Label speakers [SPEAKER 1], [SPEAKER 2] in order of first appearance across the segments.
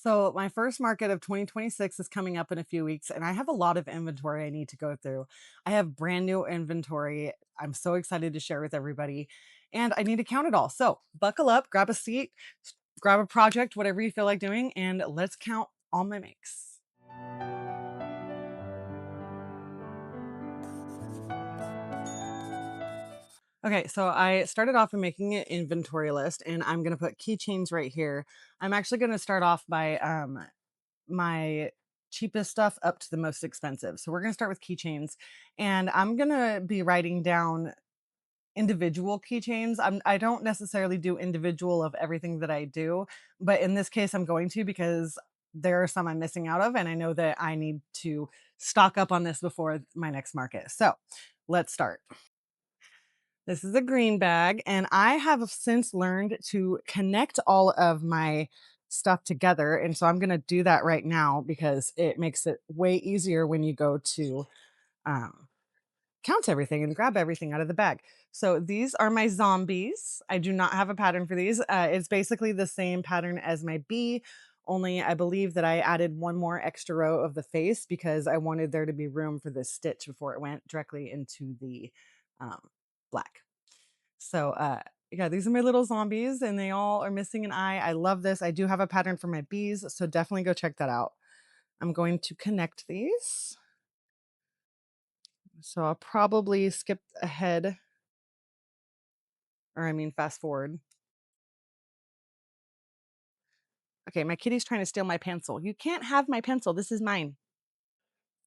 [SPEAKER 1] So my first market of 2026 is coming up in a few weeks, and I have a lot of inventory I need to go through. I have brand new inventory. I'm so excited to share with everybody, and I need to count it all. So buckle up, grab a seat, grab a project, whatever you feel like doing, and let's count all my makes. Okay, so I started off by making an inventory list, and I'm gonna put keychains right here. I'm actually gonna start off by my cheapest stuff up to the most expensive. So we're going to start with keychains, and I'm going to be writing down individual keychains. I don't necessarily do individual of everything that I do, but in this case I'm going to because there are some I'm missing out of and I know that I need to stock up on this before my next market. So, let's start. This is a green bag, and I have since learned to connect all of my stuff together. And so I'm going to do that right now because it makes it way easier when you go to um, count everything and grab everything out of the bag. So these are my zombies. I do not have a pattern for these. It's basically the same pattern as my bee, only I believe that I added one more extra row of the face because I wanted there to be room for this stitch before it went directly into the um, black. So, yeah, these are my little zombies and they all are missing an eye. I love this. I do have a pattern for my bees, so definitely go check that out. I'm going to connect these. So I'll probably skip ahead, or I mean, fast forward. Okay, my kitty's trying to steal my pencil. You can't have my pencil. This is mine.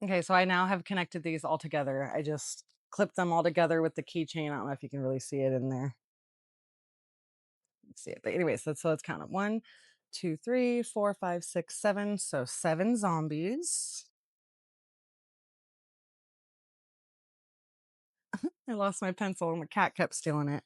[SPEAKER 1] Okay, so I now have connected these all together. I just clipped them all together with the keychain. I don't know if you can really see it in there. See it. But anyways, let's count it. 1, 2, 3, 4, 5, 6, 7. So 7 zombies. I lost my pencil and the cat kept stealing it.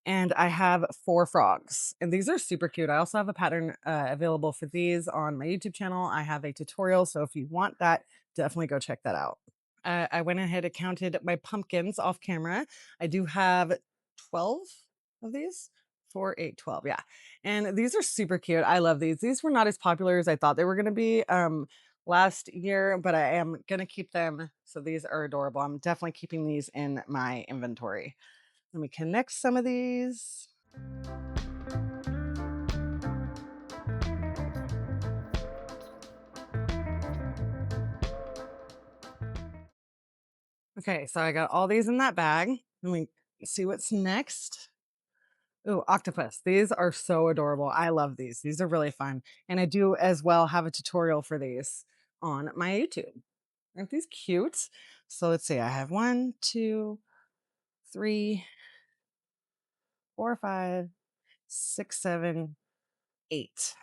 [SPEAKER 1] And I have 4 frogs. And these are super cute. I also have a pattern available for these on my YouTube channel. I have a tutorial. So if you want that, definitely go check that out. I went ahead and counted my pumpkins off camera. I do have 12 of these. 4, 8, 12. Yeah. And these are super cute. I love these. These were not as popular as I thought they were going to be last year, but I am going to keep them. So these are adorable. I'm definitely keeping these in my inventory. Let me connect some of these. Okay, so I got all these in that bag. Let me see what's next. Ooh, octopus. These are so adorable. I love these. These are really fun. And I do as well have a tutorial for these on my YouTube. Aren't these cute? So let's see. I have 1, 2, 3, 4, 5, 6, 7, 8.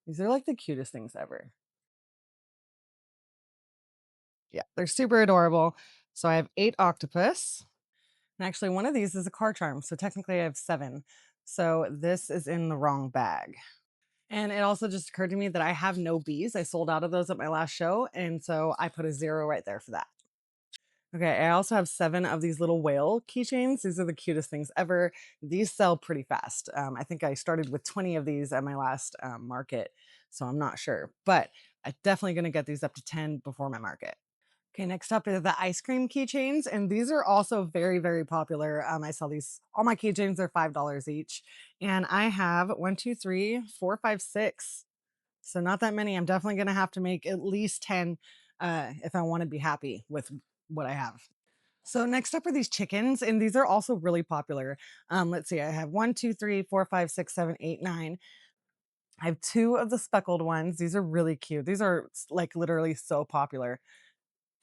[SPEAKER 1] These are like the cutest things ever. Yeah, they're super adorable. So I have 8 octopus. And actually, one of these is a car charm. So technically, I have 7. So this is in the wrong bag. And it also just occurred to me that I have no bees. I sold out of those at my last show. And so I put a 0 right there for that. Okay, I also have 7 of these little whale keychains. These are the cutest things ever. These sell pretty fast. I think I started with 20 of these at my last market. So I'm not sure. But I'm definitely going to get these up to 10 before my market. Okay, next up are the ice cream keychains, and these are also very, very popular. I sell these, all my keychains are $5 each, and I have 1, 2, 3, 4, 5, 6. So not that many. I'm definitely gonna have to make at least 10 if I want to be happy with what I have. So next up are these chickens, and these are also really popular. Let's see, I have 1, 2, 3, 4, 5, 6, 7, 8, 9. I have 2 of the speckled ones. These are really cute. These are like literally so popular.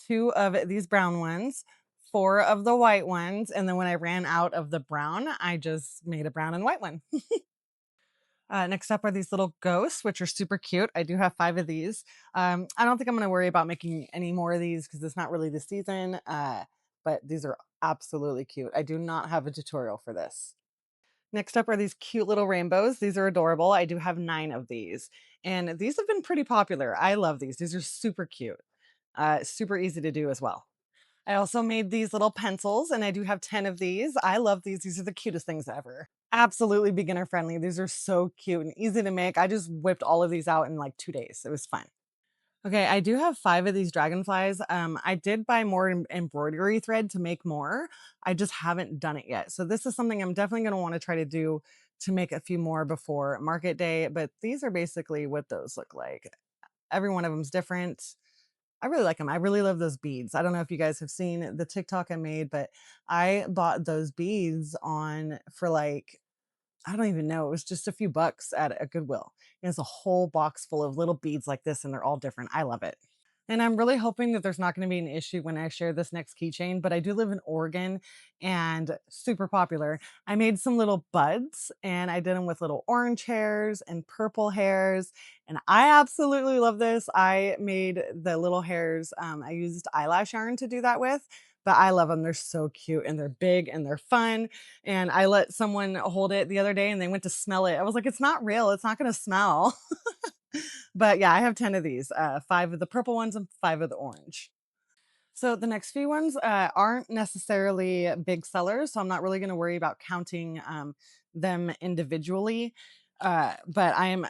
[SPEAKER 1] 2 of these brown ones, 4 of the white ones, and then when I ran out of the brown, I just made a brown and white one. Next up are these little ghosts, which are super cute. I do have 5 of these. I don't think I'm going to worry about making any more of these because it's not really the season, but these are absolutely cute. I do not have a tutorial for this. Next up are these cute little rainbows. These are adorable. I do have 9 of these, and these have been pretty popular. I love these. These are super cute. Super easy to do as well. I also made these little pencils, and I do have 10 of these. I love these. These are the cutest things ever. Absolutely beginner friendly. These are so cute and easy to make. I just whipped all of these out in like 2 days. It was fun. Okay, I do have 5 of these dragonflies. I did buy more embroidery thread to make more. I just haven't done it yet. So this is something I'm definitely gonna wanna try to do to make a few more before market day, but these are basically what those look like. Every one of them's different. I really like them. I really love those beads. I don't know if you guys have seen the TikTok I made, but I bought those beads on for like I don't even know. It was just a few bucks at a Goodwill. And it's a whole box full of little beads like this, and they're all different. I love it. And I'm really hoping that there's not going to be an issue when I share this next keychain, but I do live in Oregon and super popular. I made some little buds and I did them with little orange hairs and purple hairs. And I absolutely love this. I made the little hairs, I used eyelash yarn to do that with. But I love them. They're so cute and they're big and they're fun. And I let someone hold it the other day and they went to smell it. I was like, it's not real. It's not going to smell. But yeah, I have 10 of these, 5 of the purple ones and 5 of the orange. So the next few ones aren't necessarily big sellers, so I'm not really going to worry about counting them individually. But I am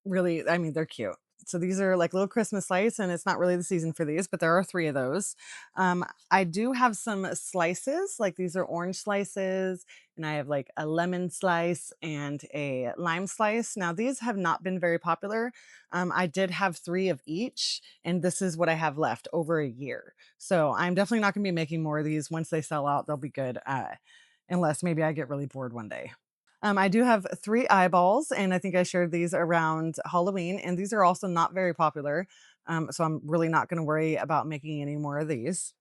[SPEAKER 1] really, I mean, they're cute. So these are like little Christmas lights, and it's not really the season for these, but there are 3 of those. I do have some slices, like these are orange slices, and I have like a lemon slice and a lime slice. Now, these have not been very popular. I did have 3 of each, and this is what I have left over a year. So I'm definitely not going to be making more of these. Once they sell out, they'll be good, unless maybe I get really bored one day. I do have 3 eyeballs, and I think I shared these around Halloween, and these are also not very popular. So I'm really not going to worry about making any more of these.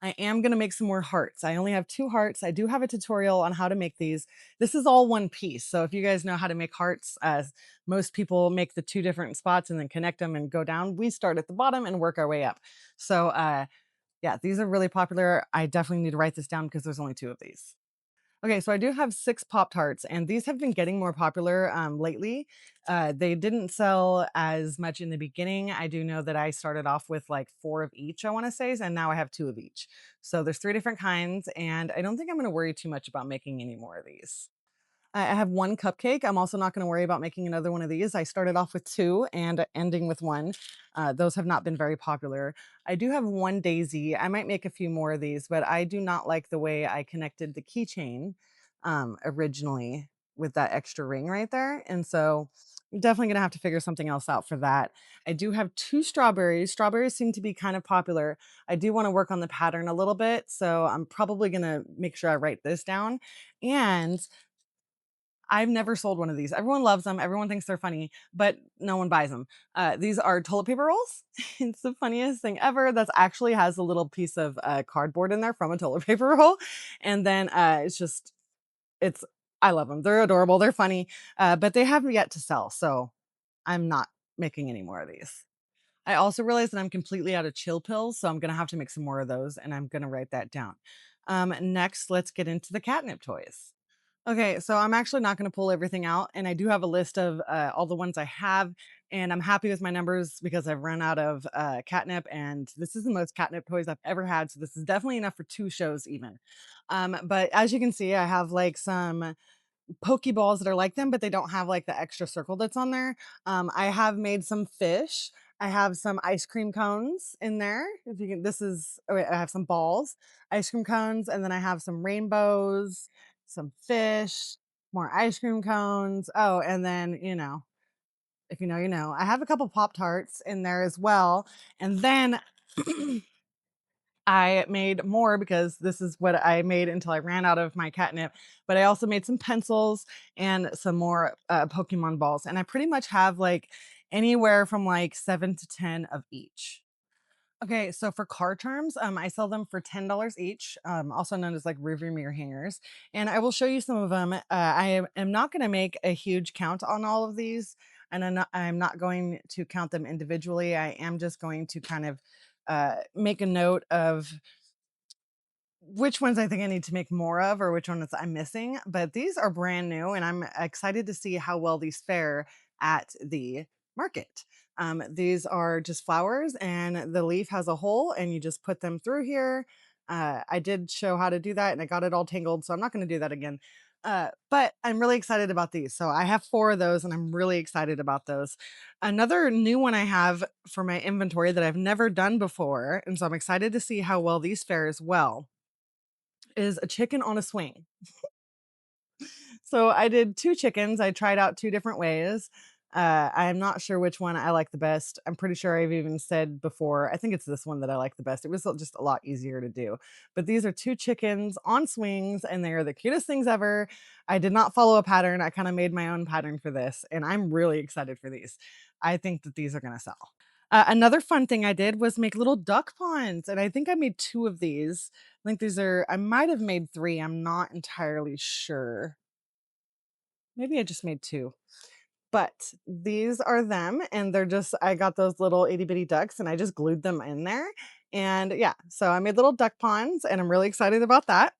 [SPEAKER 1] I am going to make some more hearts. I only have 2 hearts. I do have a tutorial on how to make these. This is all one piece. So if you guys know how to make hearts, as most people make the 2 different spots and then connect them and go down, we start at the bottom and work our way up. So yeah, these are really popular. I definitely need to write this down because there's only 2 of these. Okay, so I do have 6 Pop Tarts, and these have been getting more popular lately. They didn't sell as much in the beginning. I do know that I started off with like 4 of each, I want to say, and now I have 2 of each. So there's 3 different kinds, and I don't think I'm going to worry too much about making any more of these. I have 1 cupcake. I'm also not gonna worry about making another one of these. I started off with 2 and ending with 1. Those have not been very popular. I do have 1 daisy. I might make a few more of these, but I do not like the way I connected the keychain, originally with that extra ring right there, and so I'm definitely gonna have to figure something else out for that. I do have 2 strawberries. Strawberries seem to be kind of popular. I do wanna work on the pattern a little bit, so I'm probably gonna make sure I write this down, and I've never sold one of these. Everyone loves them. Everyone thinks they're funny, but no one buys them. These are toilet paper rolls. It's the funniest thing ever. That's actually has a little piece of cardboard in there from a toilet paper roll, and then it's just it's. I love them. They're adorable. They're funny, but they have yet to sell, so I'm not making any more of these. I also realized that I'm completely out of chill pills, so I'm gonna have to make some more of those, and I'm gonna write that down. Next, let's get into the catnip toys. Okay, so I'm actually not going to pull everything out, and I do have a list of all the ones I have, and I'm happy with my numbers because I've run out of catnip, and this is the most catnip toys I've ever had, so this is definitely enough for 2 shows even. But as you can see, I have like some Pokeballs that are like them, but they don't have like the extra circle that's on there. I have made some fish. I have some ice cream cones in there. If you can, this is, oh wait, I have some balls, ice cream cones, and then I have some rainbows, some fish, more ice cream cones. Oh, and then, if you know, you know. I have a couple Pop Tarts in there as well. And then I made more because this is what I made until I ran out of my catnip. But I also made some pencils and some more Pokemon balls. And I pretty much have like anywhere from like 7 to 10 of each. Okay, so for car charms, I sell them for $10 each, also known as like rearview mirror hangers. And I will show you some of them. I am not going to make a huge count on all of these, and I'm not going to count them individually. I am just going to kind of make a note of which ones I think I need to make more of or which ones I'm missing, but these are brand new and I'm excited to see how well these fare at the market. These are just flowers and the leaf has a hole and you just put them through here. I did show how to do that and I got it all tangled, so I'm not going to do that again. But I'm really excited about these. So I have 4 of those and I'm really excited about those. Another new one I have for my inventory that I've never done before, and so I'm excited to see how well these fare as well, is a chicken on a swing. So I did 2 chickens. I tried out 2 different ways. I'm not sure which one I like the best. I'm pretty sure I've even said before, I think it's this one that I like the best. It was just a lot easier to do. But these are 2 chickens on swings, and they are the cutest things ever. I did not follow a pattern. I kind of made my own pattern for this, and I'm really excited for these. I think that these are going to sell. Another fun thing I did was make little duck ponds, and I think I made 2 of these. I think these are, I might have made 3. I'm not entirely sure. Maybe I just made 2. But these are them, and they're just, I got those little itty bitty ducks and I just glued them in there. And yeah, so I made little duck ponds and I'm really excited about that.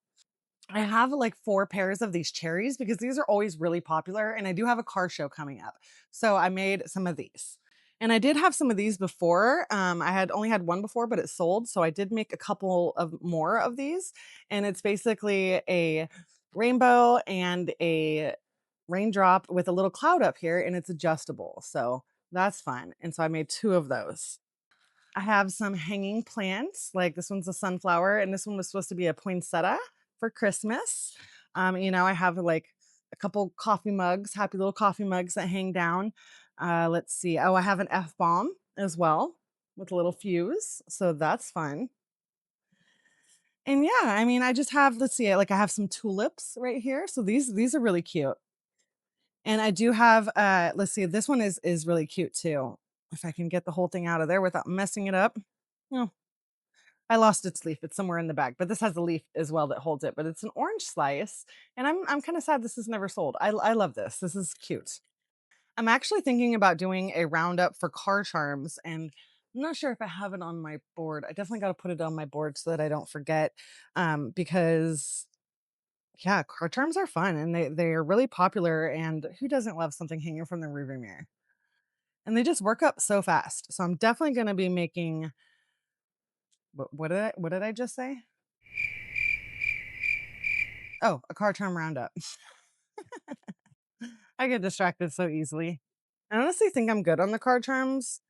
[SPEAKER 1] I have like 4 pairs of these cherries because these are always really popular, and I do have a car show coming up. So I made some of these. And I did have some of these before. I had only had one before, but it sold. So I did make a couple of more of these. And it's basically a rainbow and a raindrop with a little cloud up here, and it's adjustable. So that's fun. And so I made 2 of those. I have some hanging plants. Like this one's a sunflower, and this one was supposed to be a poinsettia for Christmas. I have like a couple coffee mugs, happy little coffee mugs that hang down. Let's see. Oh, I have an F bomb as well with a little fuse. So that's fun. And yeah, I mean, I just have, let's see, like I have some tulips right here. So these are really cute. And I do have, let's see, this one is really cute too. If I can get the whole thing out of there without messing it up. Oh, I lost its leaf. It's somewhere in the bag, but this has a leaf as well that holds it. But it's an orange slice, and I'm kind of sad this is never sold. I love this. This is cute. I'm actually thinking about doing a roundup for car charms, and I'm not sure if I have it on my board. I definitely got to put it on my board so that I don't forget. Because yeah, car charms are fun and they are really popular. And who doesn't love something hanging from the rearview mirror? And they just work up so fast. So I'm definitely going to be making. What did I just say? Oh, a car charm roundup. I get distracted so easily. I honestly think I'm good on the card charms.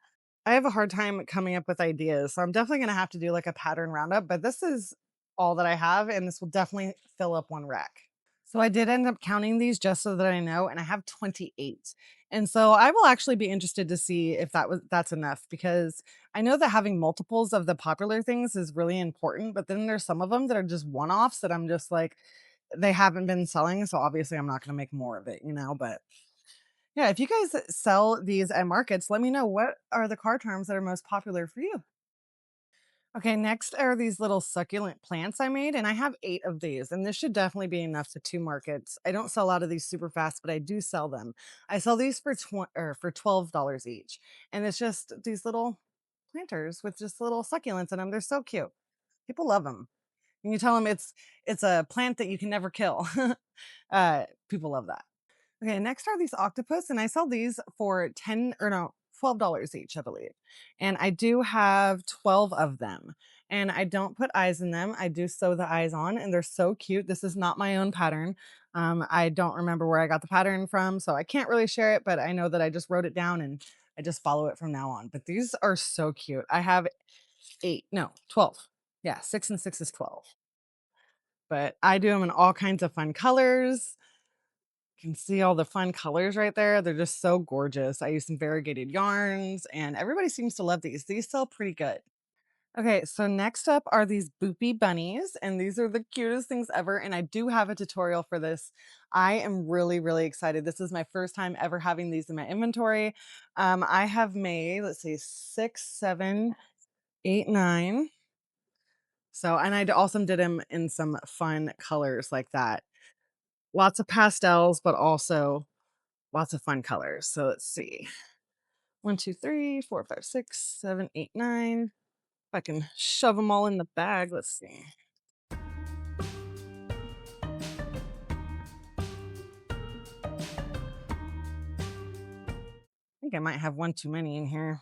[SPEAKER 1] I have a hard time coming up with ideas. So I'm definitely going to have to do like a pattern roundup, but this is all that I have, and this will definitely fill up one rack. So I did end up counting these just so that I know, and I have 28. And so I will actually be interested to see if that's enough, because I know that having multiples of the popular things is really important, but then there's some of them that are just one-offs that I'm just like, they haven't been selling, so obviously I'm not going to make more of it. But yeah, if you guys sell these at markets, let me know what are the car charms that are most popular for you. Okay, next are these little succulent plants I made, and I have 8 of these, and this should definitely be enough to 2 markets. I don't sell a lot of these super fast, but I do sell them. I sell these for for $12 each, and it's just these little planters with just little succulents in them. They're so cute. People love them. And you tell them it's a plant that you can never kill. People love that. Okay, next are these octopus, and I sell these for 10 or no, $12 each, I believe. And I do have 12 of them. And I don't put eyes in them. I do sew the eyes on, and they're so cute. This is not my own pattern. I don't remember where I got the pattern from, so I can't really share it, but I know that I just wrote it down and I just follow it from now on. But these are so cute. I have 8, no, 12. Yeah, 6 and 6 is 12. But I do them in all kinds of fun colors. Can see all the fun colors right there. They're just so gorgeous. I use some variegated yarns, and everybody seems to love these. These sell pretty good. Okay, so next up are these Boopy bunnies, and these are the cutest things ever. And I do have a tutorial for this. I am really, really excited. This is my first time ever having these in my inventory. I have made, let's see, 6, 7, 8, 9. So, and I also did them in some fun colors like that. Lots of pastels, but also lots of fun colors. So let's see. 1, 2, 3, 4, 5, 6, 7, 8, 9. If I can shove them all in the bag, let's see. I think I might have one too many in here.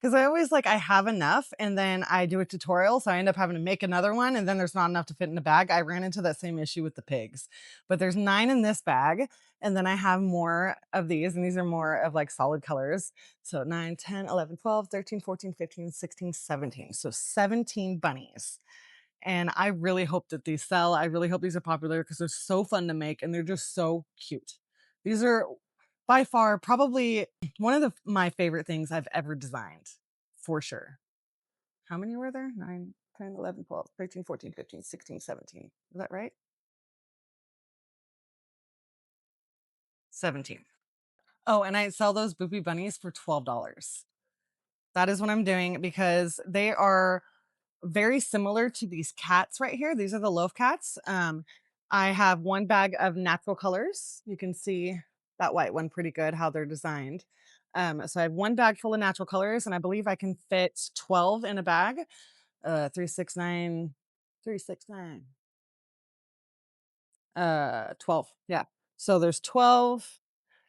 [SPEAKER 1] 'Cause I always like I have enough and then I do a tutorial, so I end up having to make another one and then there's not enough to fit in the bag. I ran into that same issue with the pigs. But there's 9 in this bag, and then I have more of these, and these are more of like solid colors. So 9, 10, 11, 12, 13, 14, 15, 16, 17. So 17 bunnies. And I really hope that these sell. I really hope these are popular because they're so fun to make and they're just so cute. These are by far probably one of my favorite things I've ever designed, for sure. How many were there? 9, 10, 11, 12, 13, 14, 15, 16, 17. Is that right? 17. Oh, and I sell those Boopy bunnies for $12. That is what I'm doing because they are very similar to these cats right here. These are the loaf cats. I have one bag of natural colors. You can see that white one pretty good, how they're designed. So I have one bag full of natural colors, and I believe I can fit 12 in a bag. 369, 369, 12. Yeah. So there's 12,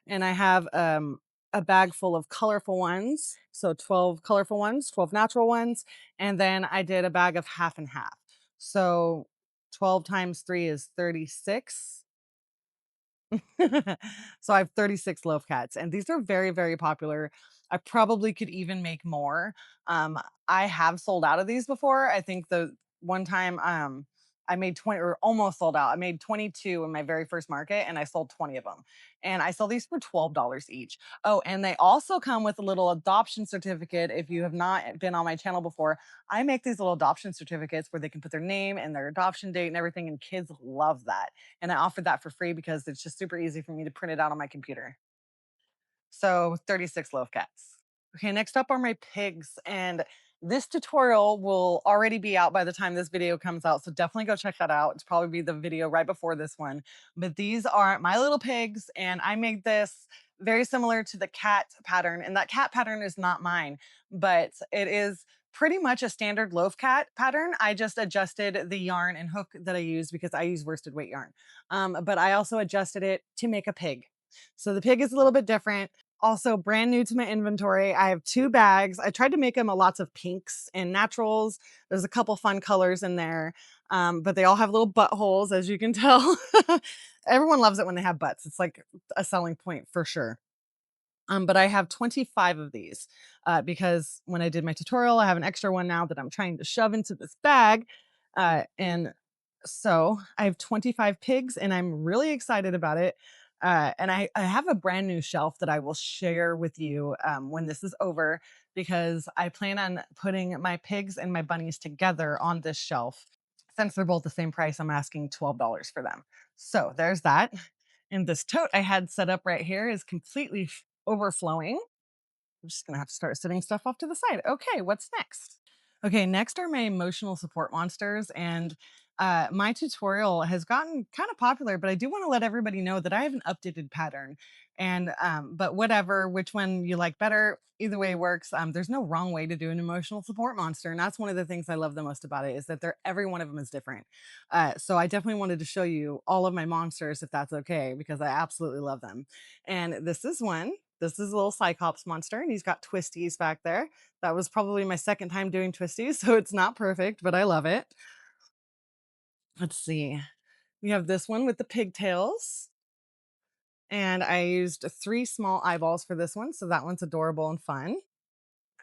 [SPEAKER 1] and I have a bag full of colorful ones. So 12 colorful ones, 12 natural ones, and then I did a bag of half and half. So 12 times 3 is 36. So I have 36 loaf cats, and these are very, very popular. I probably could even make more. Um, I have sold out of these before. I think the one time I made 20 or almost sold out. I made 22 in my very first market and I sold 20 of them. And I sell these for $12 each. Oh, and they also come with a little adoption certificate. If you have not been on my channel before, I make these little adoption certificates where they can put their name and their adoption date and everything, and kids love that. And I offered that for free because it's just super easy for me to print it out on my computer. So 36 loaf cats. Okay, next up are my pigs. And this tutorial will already be out by the time this video comes out. So definitely go check that out. It's probably be the video right before this one. But these are my little pigs. And I made this very similar to the cat pattern. And that cat pattern is not mine, but it is pretty much a standard loaf cat pattern. I just adjusted the yarn and hook that I use because I use worsted weight yarn. But I also adjusted it to make a pig. So the pig is a little bit different. Also, brand new to my inventory. I have 2 bags. I tried to make them a lots of pinks and naturals. There's a couple fun colors in there, but they all have little buttholes, as you can tell. Everyone loves it when they have butts. It's like a selling point for sure. But I have 25 of these because when I did my tutorial, I have an extra one now that I'm trying to shove into this bag. And so I have 25 pigs and I'm really excited about it. And I have a brand new shelf that I will share with you when this is over because I plan on putting my pigs and my bunnies together on this shelf. Since they're both the same price, I'm asking $12 for them. So there's that. And this tote I had set up right here is completely overflowing. I'm just gonna have to start setting stuff off to the side. Okay, what's next? Okay, next are my emotional support monsters. And my tutorial has gotten kind of popular, but I do want to let everybody know that I have an updated pattern. And but whatever, which one you like better, either way works. There's no wrong way to do an emotional support monster, and that's one of the things I love the most about it is that they're every one of them is different. So I definitely wanted to show you all of my monsters, if that's okay, because I absolutely love them. And this is one. This is a little Cyclops monster, and he's got twisties back there. That was probably my second time doing twisties, so it's not perfect, but I love it. Let's see. We have this one with the pigtails, and I used 3 small eyeballs for this one, so that one's adorable and fun.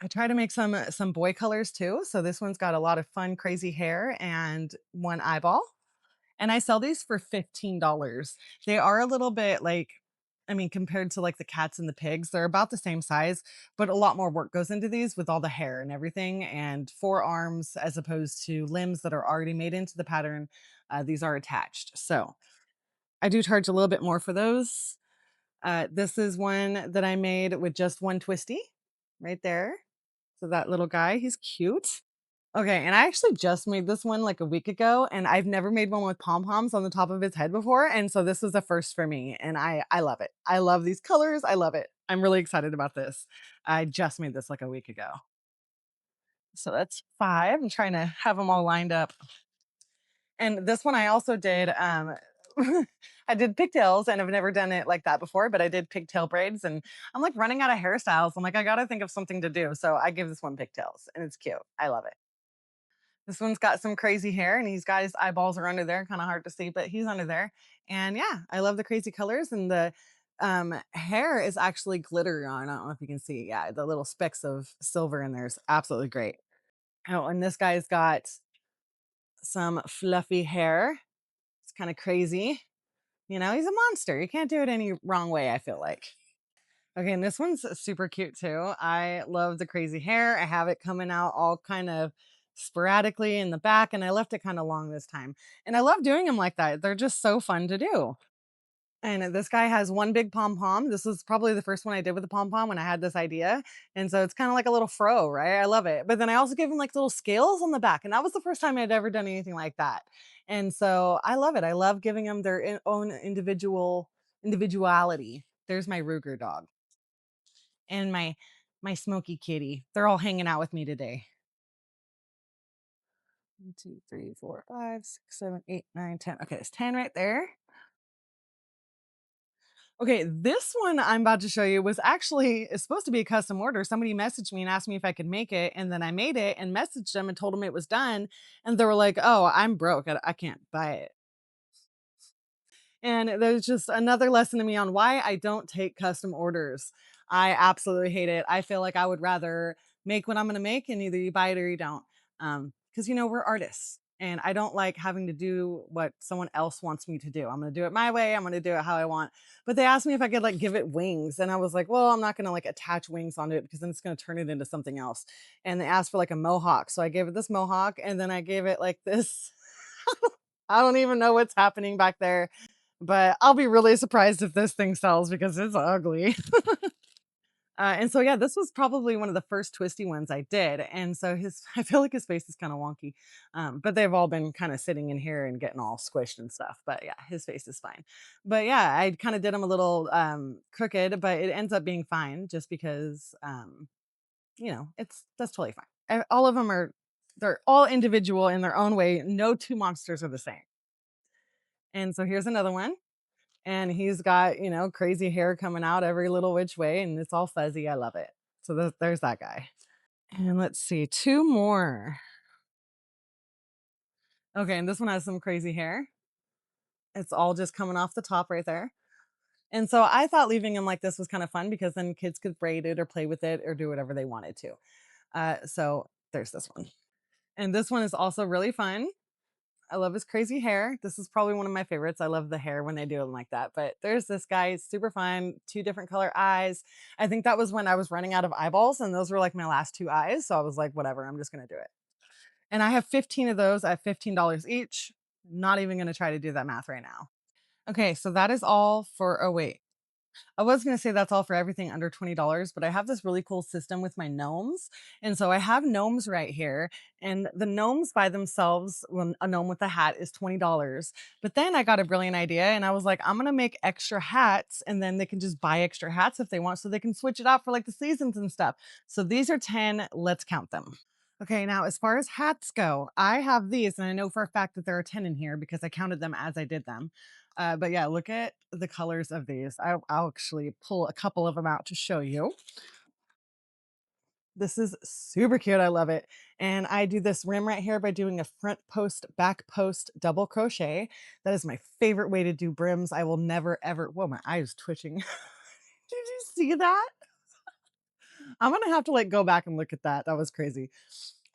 [SPEAKER 1] I try to make some boy colors too, so this one's got a lot of fun, crazy hair and 1 eyeball. And I sell these for $15. They are a little bit like, I mean, compared to like the cats and the pigs, they're about the same size, but a lot more work goes into these with all the hair and everything, and 4 arms as opposed to limbs that are already made into the pattern. These are attached. So I do charge a little bit more for those. This is one that I made with just 1 twisty right there. So that little guy, he's cute. Okay, and I actually just made this one like a week ago, and I've never made one with pom-poms on the top of its head before, and so this was a first for me, and I love it. I love these colors, I love it. I'm really excited about this. I just made this like a week ago. So that's 5. I'm trying to have them all lined up. And this one I also did I did pigtails and I've never done it like that before, but I did pigtail braids and I'm like running out of hairstyles. I'm like, I gotta think of something to do. So I give this one pigtails and it's cute. I love it. This one's got some crazy hair and he's got his eyeballs are under there, kind of hard to see, but he's under there. And yeah, I love the crazy colors and the hair is actually glitter on. I don't know if you can see. Yeah, the little specks of silver in there is absolutely great. Oh, and this guy's got some fluffy hair. It's kind of crazy. You know, he's a monster. You can't do it any wrong way, I feel like. Okay, and this one's super cute too. I love the crazy hair. I have it coming out all kind of sporadically in the back, and I left it kind of long this time. And I love doing them like that. They're just so fun to do. And this guy has one big pom pom. This was probably the first one I did with the pom pom when I had this idea. And so it's kind of like a little fro, right? I love it. But then I also gave him like little scales on the back. And that was the first time I'd ever done anything like that. And so I love it. I love giving them their own individuality. There's my Ruger dog and my Smoky kitty. They're all hanging out with me today. 1, 2, 3, 4, 5, 6, 7, 8, 9, 10. Okay, it's 10 right there. Okay, this one I'm about to show you was actually it's supposed to be a custom order. Somebody messaged me and asked me if I could make it, and then I made it and messaged them and told them it was done, and they were like, "Oh, I'm broke. I can't buy it." And there's just another lesson to me on why I don't take custom orders. I absolutely hate it. I feel like I would rather make what I'm going to make and either you buy it or you don't. Because, you know, we're artists and I don't like having to do what someone else wants me to do. I'm going to do it my way. I'm going to do it how I want. But they asked me if I could like give it wings. And I was like, well, I'm not going to like attach wings onto it because then it's going to turn it into something else. And they asked for like a mohawk. So I gave it this mohawk and then I gave it like this. I don't even know what's happening back there, but I'll be really surprised if this thing sells because it's ugly. And so, yeah, this was probably one of the first twisty ones I did. And so I feel like his face is kind of wonky, but they've all been kind of sitting in here and getting all squished and stuff. But yeah, his face is fine. But yeah, I kind of did him a little crooked, but it ends up being fine just because, you know, that's totally fine. All of them they're all individual in their own way. No two monsters are the same. And so here's another one. And he's got, you know, crazy hair coming out every little which way and it's all fuzzy. I love it. So there's that guy. And let's see, two more. Okay, and this one has some crazy hair. It's all just coming off the top right there. And so I thought leaving him like this was kind of fun because then kids could braid it or play with it or do whatever they wanted to. So there's this one. And this one is also really fun. I love his crazy hair. This is probably one of my favorites. I love the hair when they do them like that. But there's this guy, it's super fun, two different color eyes. I think that was when I was running out of eyeballs, and those were like my last two eyes. So I was like, whatever, I'm just gonna do it. And I have 15 of those at $15 each. Not even gonna try to do that math right now. Okay, so that is all for oh wait. I was going to say that's all for everything under $20, but I have this really cool system with my gnomes. And so I have gnomes right here, and the gnomes by themselves, when a gnome with a hat is $20. But then I got a brilliant idea and I was like, I'm going to make extra hats and then they can just buy extra hats if they want so they can switch it out for like the seasons and stuff. So these are 10. Let's count them. Okay, now as far as hats go, I have these, and I know for a fact that there are 10 in here because I counted them as I did them. But yeah, look at the colors of these. I'll actually pull a couple of them out to show you. This is super cute. I love it. And I do this rim right here by doing a front post, back post double crochet. That is my favorite way to do brims. I will never, ever. Whoa, my eye is twitching. Did you see that? I'm gonna have to like go back and look at that. That was crazy.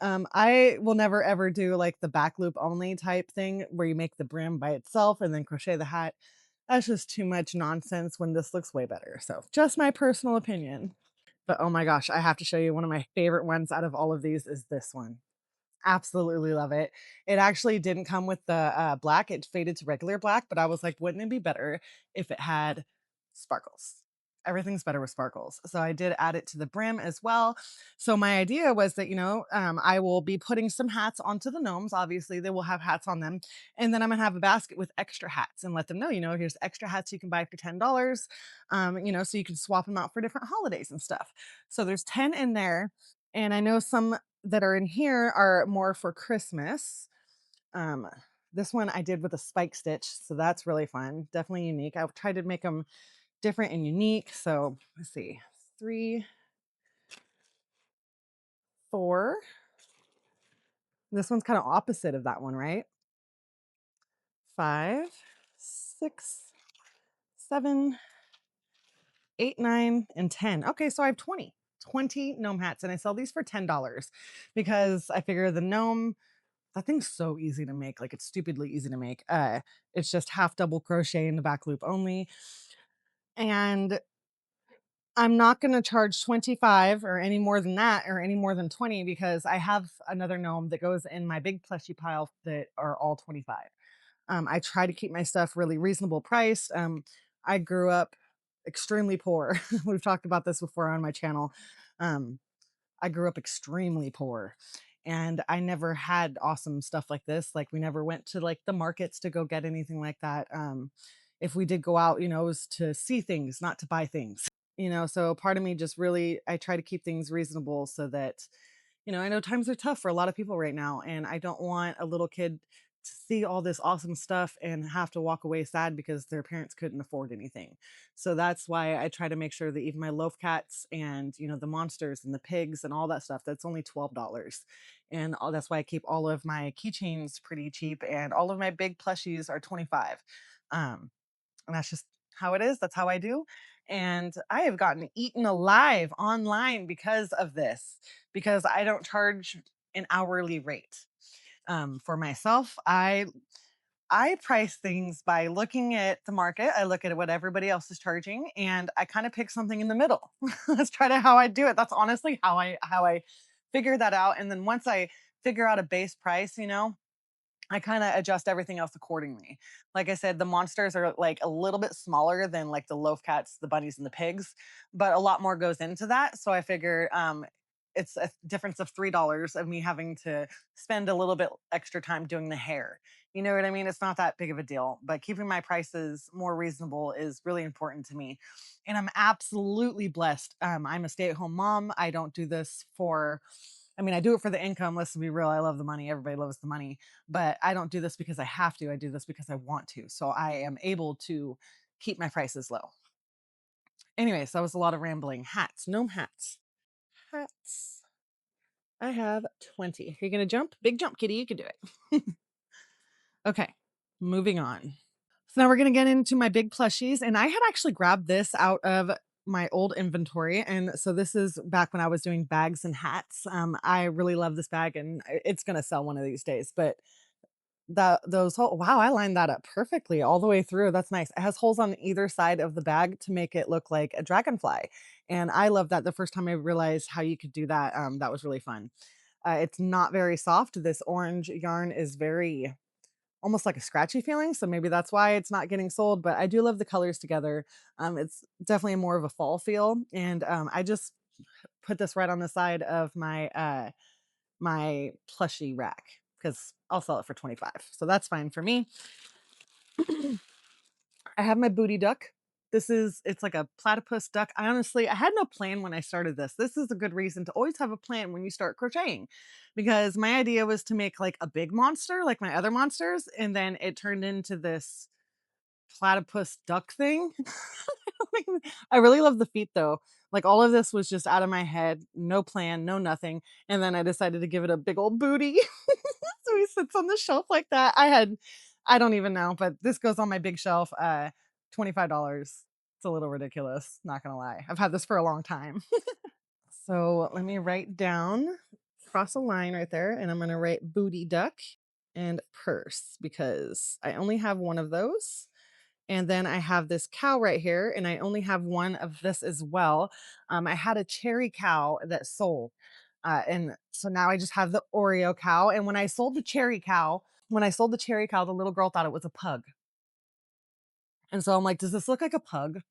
[SPEAKER 1] I will never ever do like the back loop only type thing where you make the brim by itself and then crochet the hat. That's just too much nonsense when this looks way better. So just my personal opinion. But oh my gosh, I have to show you one of my favorite ones out of all of these is this one. Absolutely love it. It actually didn't come with the black. It faded to regular black, but I was like, wouldn't it be better if it had sparkles? Everything's better with sparkles. So I did add it to the brim as well. So my idea was that, you know, I will be putting some hats onto the gnomes. Obviously, they will have hats on them. And then I'm going to have a basket with extra hats and let them know, you know, here's extra hats you can buy for $10, you know, so you can swap them out for different holidays and stuff. So there's 10 in there. And I know some that are in here are more for Christmas. Um, This one I did with a spike stitch, so that's really fun. Definitely unique. I've tried to make them different and unique. So let's see, 3, 4. This one's kind of opposite of that one, right? 5, 6, 7, 8, 9, and 10. Okay, so I have 20 gnome hats, and I sell these for $10 because I figure the gnome, that thing's so easy to make. Like, it's stupidly easy to make. It's just half double crochet in the back loop only. And I'm not going to charge 25 or any more than that or any more than 20 because I have another gnome that goes in my big plushy pile that are all 25. I try to keep my stuff really reasonable priced. I grew up extremely poor. We've talked about this before on my channel. Um, I grew up extremely poor and I never had awesome stuff like this. Like, we never went to like the markets to go get anything like that. If we did go out, it was to see things, not to buy things. So part of me just really, I try to keep things reasonable so that, I know times are tough for a lot of people right now, and I don't want a little kid to see all this awesome stuff and have to walk away sad because their parents couldn't afford anything. So that's why I try to make sure that even my loaf cats and, the monsters and the pigs and all that stuff, that's only $12. And that's why I keep all of my keychains pretty cheap, and all of my big plushies are 25. And that's just how it is. That's how I do. And I have gotten eaten alive online because of this, because I don't charge an hourly rate. For myself, I price things by looking at the market. I look at what everybody else is charging, and I kind of pick something in the middle. That's try to how I do it. That's honestly how I figure that out. And then once I figure out a base price, I kind of adjust everything else accordingly. Like I said, the monsters are like a little bit smaller than like the loaf cats, the bunnies, and the pigs, but a lot more goes into that. So I figure it's a difference of $3 of me having to spend a little bit extra time doing the hair. You know what I mean? It's not that big of a deal, but keeping my prices more reasonable is really important to me. And I'm absolutely blessed. I'm a stay-at-home mom. I don't do this for, I mean, I do it for the income. Let's be real. I love the money. Everybody loves the money, but I don't do this because I have to. I do this because I want to. So I am able to keep my prices low. Anyways, that was a lot of rambling. Hats, gnome hats. Hats. I have 20. Are you going to jump? Big jump, kitty. You can do it. Okay, moving on. So now we're going to get into my big plushies. And I had actually grabbed this out of my old inventory. And so this is back when I was doing bags and hats. I really love this bag, and it's going to sell one of these days. But those whole, wow, I lined that up perfectly all the way through. That's nice. It has holes on either side of the bag to make it look like a dragonfly. And I love that. The first time I realized how you could do that, that was really fun. It's not very soft. This orange yarn is very almost like a scratchy feeling. So maybe that's why it's not getting sold, but I do love the colors together. It's definitely more of a fall feel. And I just put this right on the side of my plushie rack because I'll sell it for 25. So that's fine for me. I have my booty duck. It's like a platypus duck. I had no plan when I started this. This is a good reason to always have a plan when you start crocheting, because my idea was to make like a big monster, like my other monsters. And then it turned into this platypus duck thing. I really love the feet though. Like, all of this was just out of my head, no plan, no nothing. And then I decided to give it a big old booty. So he sits on the shelf like that. I don't even know, but this goes on my big shelf. $25. It's a little ridiculous, not gonna lie. I've had this for a long time. So let me write down, cross a line right there, and I'm gonna write booty duck and purse because I only have one of those. And then I have this cow right here, and I only have one of this as well. I had a cherry cow that sold. And so now I just have the Oreo cow. And when I sold the cherry cow, the little girl thought it was a pug. And so I'm like, does this look like a pug?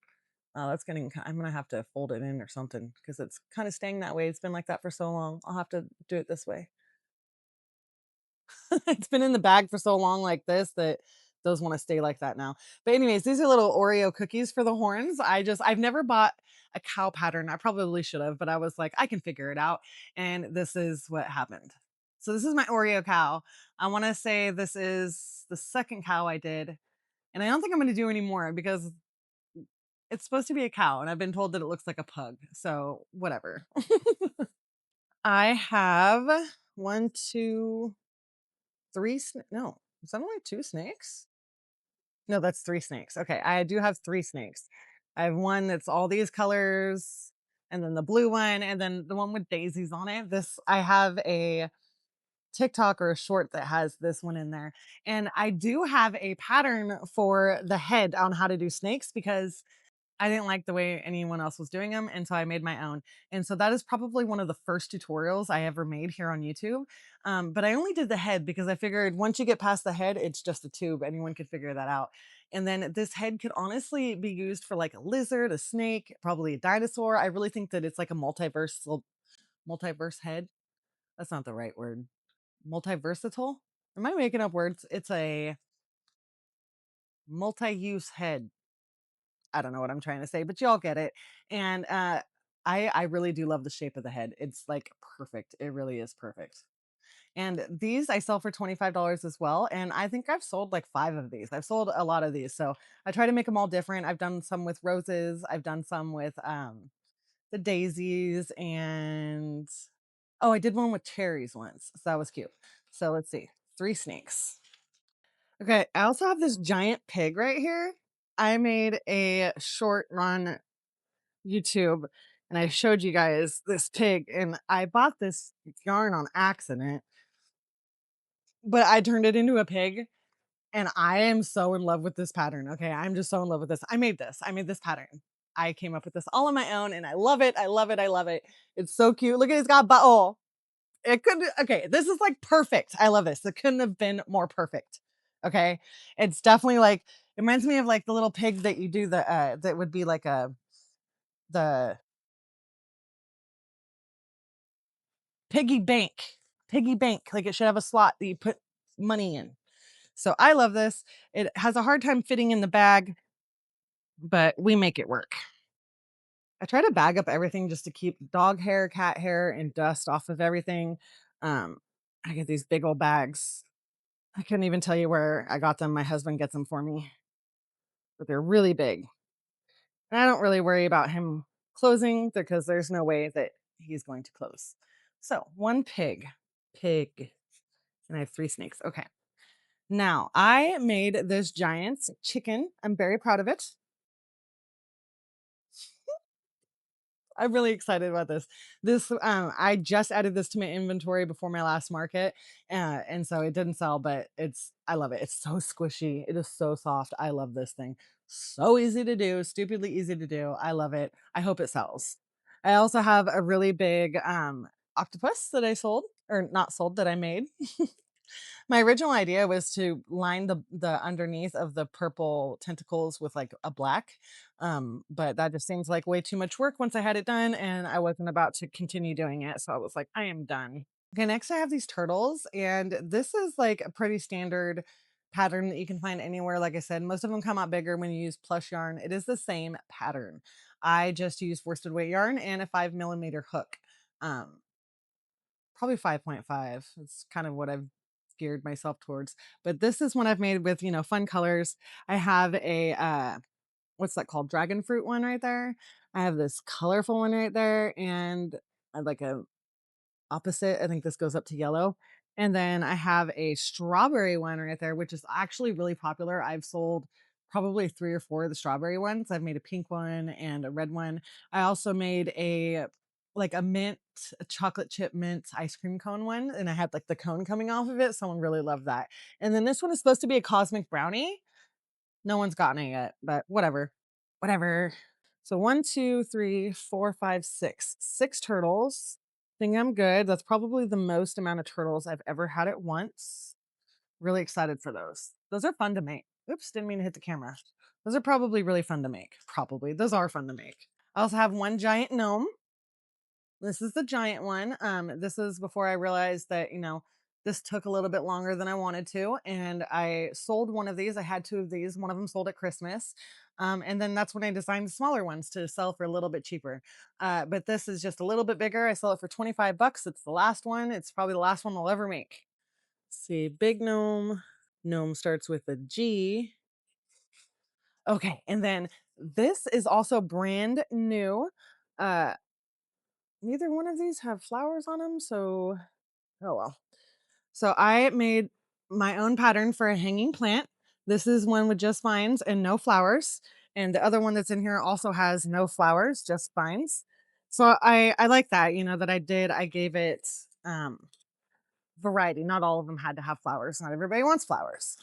[SPEAKER 1] I'm gonna have to fold it in or something because it's kind of staying that way. It's been like that for so long. I'll have to do it this way. It's been in the bag for so long like this that those want to stay like that now. But anyways, these are little Oreo cookies for the horns. I've never bought a cow pattern. I probably should have, but I was like, I can figure it out. And this is what happened. So this is my Oreo cow. I want to say this is the second cow I did. And I don't think I'm going to do any more because it's supposed to be a cow. And I've been told that it looks like a pug. So whatever. I have one, two, three. No, is that only two snakes? No, that's three snakes. Okay. I do have three snakes. I have one that's all these colors, and then the blue one, and then the one with daisies on it. This, I have a TikTok or a short that has this one in there. And I do have a pattern for the head on how to do snakes because I didn't like the way anyone else was doing them. And so I made my own. And so that is probably one of the first tutorials I ever made here on YouTube. But I only did the head because I figured once you get past the head, it's just a tube. Anyone could figure that out. And then this head could honestly be used for like a lizard, a snake, probably a dinosaur. I really think that it's like a multiverse head. That's not the right word. Multiversatile? Am I making up words? It's a multi-use head. I don't know what I'm trying to say, but y'all get it. And I really do love the shape of the head. It's like perfect. It really is perfect. And these I sell for $25 as well. And I think I've sold like 5 of these. I've sold a lot of these. So I try to make them all different. I've done some with roses. I've done some with the daisies, and oh, I did one with cherries once. So that was cute. So let's see. 3 snakes. Okay, I also have this giant pig right here. I made a short on YouTube and I showed you guys this pig, and I bought this yarn on accident, but I turned it into a pig, and I am so in love with this pattern. Okay, I'm just so in love with this. I made this. I made this pattern. I came up with this all on my own and I love it. I love it. I love it. It's so cute. Look at it's got oh, it could okay, this is like perfect. I love this. It couldn't have been more perfect. Okay. It's definitely like it reminds me of like the little pig that you do the that would be like a the piggy bank. Piggy bank. Like it should have a slot that you put money in. So I love this. It has a hard time fitting in the bag, but we make it work. I try to bag up everything just to keep dog hair, cat hair, and dust off of everything. Um, I get these big old bags. I couldn't even tell you where I got them. My husband gets them for me, but they're really big. And I don't really worry about him closing because there's no way that he's going to close. So, one pig, and I have 3 snakes. Okay. Now, I made this giant chicken. I'm very proud of it. I'm really excited about this. This I just added this to my inventory before my last market, and so it didn't sell, but I love it. It's so squishy. It is so soft. I love this thing. So easy to do, stupidly easy to do. I love it. I hope it sells. I also have a really big octopus that I sold, or not sold, that I made. My original idea was to line the underneath of the purple tentacles with like a black, but that just seems like way too much work once I had it done, and I wasn't about to continue doing it, so I was like, I am done. Okay, next I have these turtles, and this is like a pretty standard pattern that you can find anywhere. Like I said, most of them come out bigger when you use plush yarn. It is the same pattern. I just use worsted weight yarn and a 5mm hook. Um, Probably 5.5. It's kind of what I've geared myself towards. But this is one I've made with, fun colors. I have a what's that called? Dragon fruit one right there. I have this colorful one right there, and I like a opposite. I think this goes up to yellow. And then I have a strawberry one right there, which is actually really popular. I've sold probably 3 or 4 of the strawberry ones. I've made a pink one and a red one. I also made a chocolate chip mint ice cream cone one, and I had like the cone coming off of it. Someone really loved that. And then this one is supposed to be a cosmic brownie. No one's gotten it yet, but whatever. Whatever. So 1, 2, 3, 4, 5, 6. 6 turtles. Think I'm good. That's probably the most amount of turtles I've ever had at once. Really excited for those. Those are fun to make. Oops, didn't mean to hit the camera. Those are probably really fun to make. Probably. Those are fun to make. I also have one giant gnome. This is the giant one. This is before I realized that, This took a little bit longer than I wanted to, and I sold one of these. I had two of these. One of them sold at Christmas. And then that's when I designed the smaller ones to sell for a little bit cheaper. But this is just a little bit bigger. I sell it for 25 bucks. It's the last one. It's probably the last one I'll ever make. Let's see, big gnome. Gnome starts with a G. Okay, and then this is also brand new. Uh, neither one of these have flowers on them, so oh well. So I made my own pattern for a hanging plant. This is one with just vines and no flowers. And the other one that's in here also has no flowers, just vines. So I like that, that I gave it variety. Not all of them had to have flowers. Not everybody wants flowers.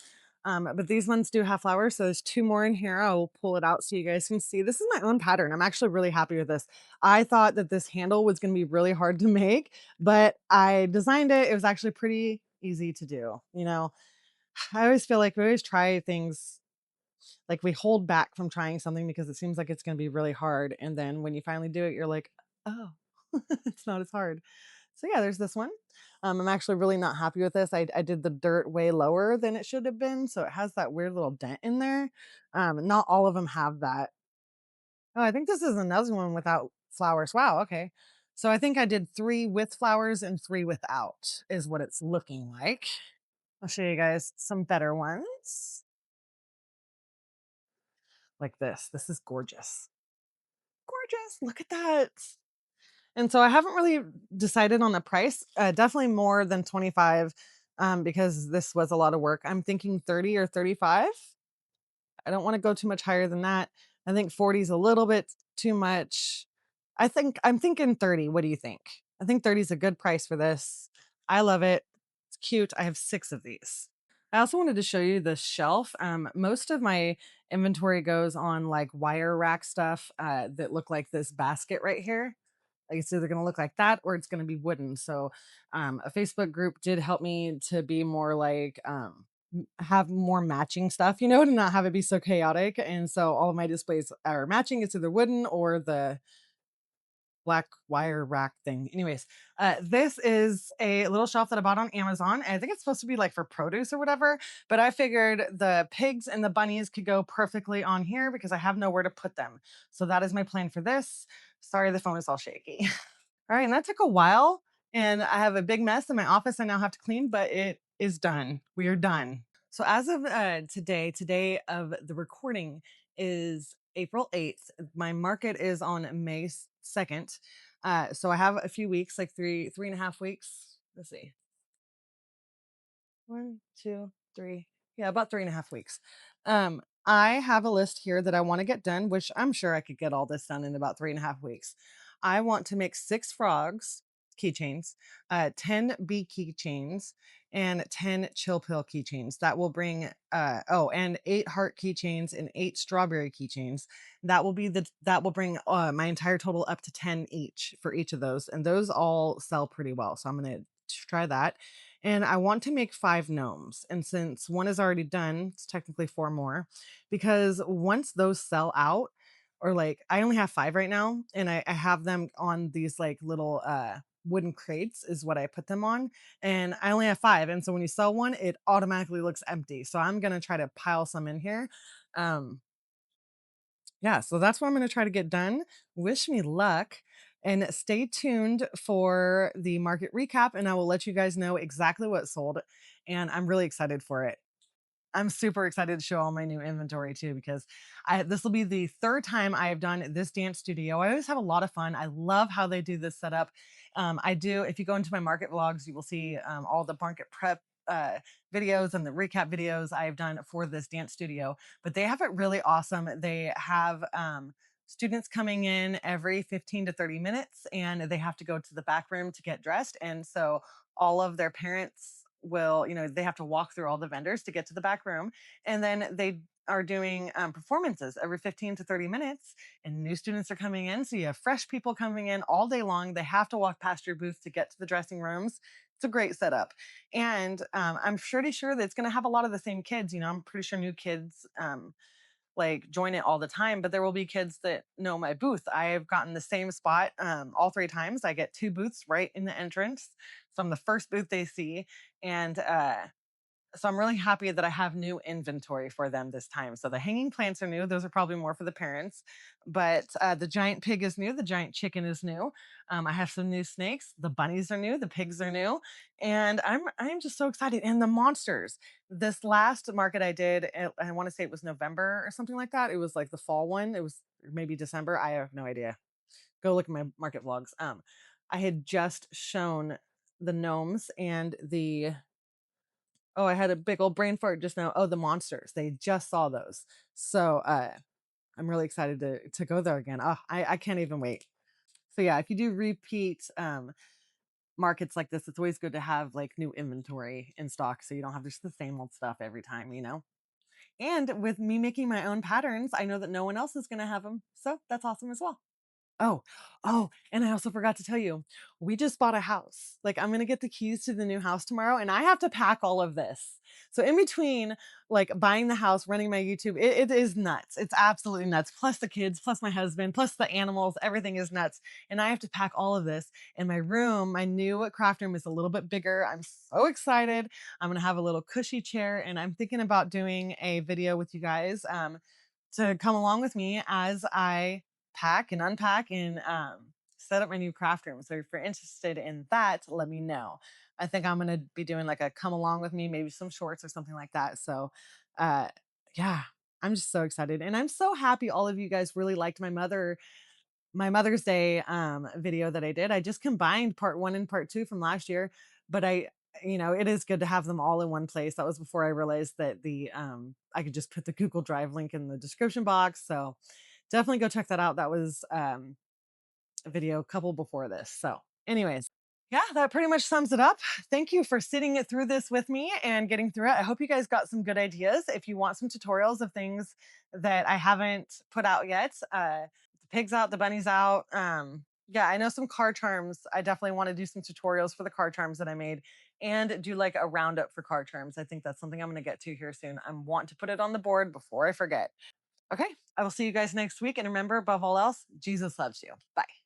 [SPEAKER 1] But these ones do have flowers. So there's two more in here. I'll pull it out so you guys can see. This is my own pattern. I'm actually really happy with this. I thought that this handle was going to be really hard to make, but I designed it. It was actually pretty easy to do. I always feel like we always try things, like we hold back from trying something because it seems like it's going to be really hard. And then when you finally do it, you're like, oh, it's not as hard. So yeah, there's this one. I'm actually really not happy with this. I did the dirt way lower than it should have been. So it has that weird little dent in there. Not all of them have that. Oh, I think this is another one without flowers. Wow. Okay. So I think I did 3 with flowers and 3 without is what it's looking like. I'll show you guys some better ones like this. This is gorgeous. Gorgeous. Look at that. And so I haven't really decided on a price. Definitely more than 25 because this was a lot of work. I'm thinking 30 or 35. I don't want to go too much higher than that. I think 40 is a little bit too much. I'm thinking 30. What do you think? I think 30 is a good price for this. I love it. It's cute. I have 6 of these. I also wanted to show you the shelf. Most of my inventory goes on like wire rack stuff that look like this basket right here. Like it's either going to look like that or it's going to be wooden. So a Facebook group did help me to be more like have more matching stuff, to not have it be so chaotic. And so all of my displays are matching. It's either wooden or the black wire rack thing. Anyways, this is a little shelf that I bought on Amazon. And I think it's supposed to be like for produce or whatever, but I figured the pigs and the bunnies could go perfectly on here because I have nowhere to put them. So that is my plan for this. Sorry, the phone is all shaky. All right, and that took a while. And I have a big mess in my office I now have to clean, but it is done. We are done. So as of today of the recording is April 8th. My market is on May 2nd. So I have a few weeks, like 3.5 weeks. Let's see. 1, 2, 3. Yeah, about 3.5 weeks. I have a list here that I want to get done, which I'm sure I could get all this done in about 3.5 weeks. I want to make 6 frogs keychains, 10 bee keychains, and 10 chill pill keychains. That will bring and 8 heart keychains and 8 strawberry keychains. That will bring my entire total up to 10 each for each of those, and those all sell pretty well. So I'm gonna try that. And I want to make 5 gnomes. And since one is already done, it's technically 4 more. Because once those sell out, or like I only have 5 right now, and I have them on these like little wooden crates is what I put them on. And I only have 5. And so when you sell one, it automatically looks empty. So I'm gonna try to pile some in here. Um, yeah, so that's what I'm going to try to get done. Wish me luck and stay tuned for the market recap, and I will let you guys know exactly what sold. And I'm really excited for it. I'm super excited to show all my new inventory too, because this will be the 3rd time I have done this dance studio. I always have a lot of fun. I love how they do this setup. I do, if you go into my market vlogs, you will see all the market prep uh, videos and the recap videos I've done for this dance studio, but they have it really awesome. They have students coming in every 15 to 30 minutes and they have to go to the back room to get dressed. And so all of their parents will, they have to walk through all the vendors to get to the back room. And then they are doing performances every 15 to 30 minutes, and new students are coming in. So you have fresh people coming in all day long. They have to walk past your booth to get to the dressing rooms. It's a great setup. And I'm pretty sure that it's going to have a lot of the same kids. I'm pretty sure new kids like join it all the time, but there will be kids that know my booth. I've gotten the same spot all 3 times. I get 2 booths right in the entrance. So I'm the first booth they see. And so I'm really happy that I have new inventory for them this time. So the hanging plants are new. Those are probably more for the parents. But the giant pig is new. The giant chicken is new. I have some new snakes. The bunnies are new. The pigs are new. And I'm just so excited. And the monsters. This last market I did, I want to say it was November or something like that. It was like the fall one. It was maybe December. I have no idea. Go look at my market vlogs. I had just shown the gnomes and the Oh, I had a big old brain fart just now. Oh, the monsters. They just saw those. So I'm really excited to go there again. Oh, I can't even wait. So yeah, if you do repeat markets like this, it's always good to have like new inventory in stock so you don't have just the same old stuff every time, you know? And with me making my own patterns, I know that no one else is gonna have them. So that's awesome as well. Oh, and I also forgot to tell you, we just bought a house. Like, I'm gonna get the keys to the new house tomorrow, and I have to pack all of this. So in between, like buying the house, running my YouTube, it is nuts. It's absolutely nuts. Plus the kids, plus my husband, plus the animals, everything is nuts. And I have to pack all of this. And my room, my new craft room is a little bit bigger. I'm so excited. I'm gonna have a little cushy chair, and I'm thinking about doing a video with you guys. To come along with me as I pack and unpack and set up my new craft room. So if you're interested in that, let me know. I think I'm gonna be doing like a come along with me, maybe some shorts or something like that. So uh yeah, I'm just so excited. And I'm so happy all of you guys really liked my Mother's Day video that I did. I just combined part one and part two from last year, but it is good to have them all in one place. That was before I realized that the I could just put the Google Drive link in the description box. So definitely go check that out. That was a video a couple before this. So, anyways, yeah, that pretty much sums it up. Thank you for sitting it through this with me and getting through it. I hope you guys got some good ideas. If you want some tutorials of things that I haven't put out yet, the pigs out, the bunnies out. Yeah, I know some car charms. I definitely want to do some tutorials for the car charms that I made and do like a roundup for car charms. I think that's something I'm going to get to here soon. I want to put it on the board before I forget. Okay, I will see you guys next week. And remember, above all else, Jesus loves you. Bye.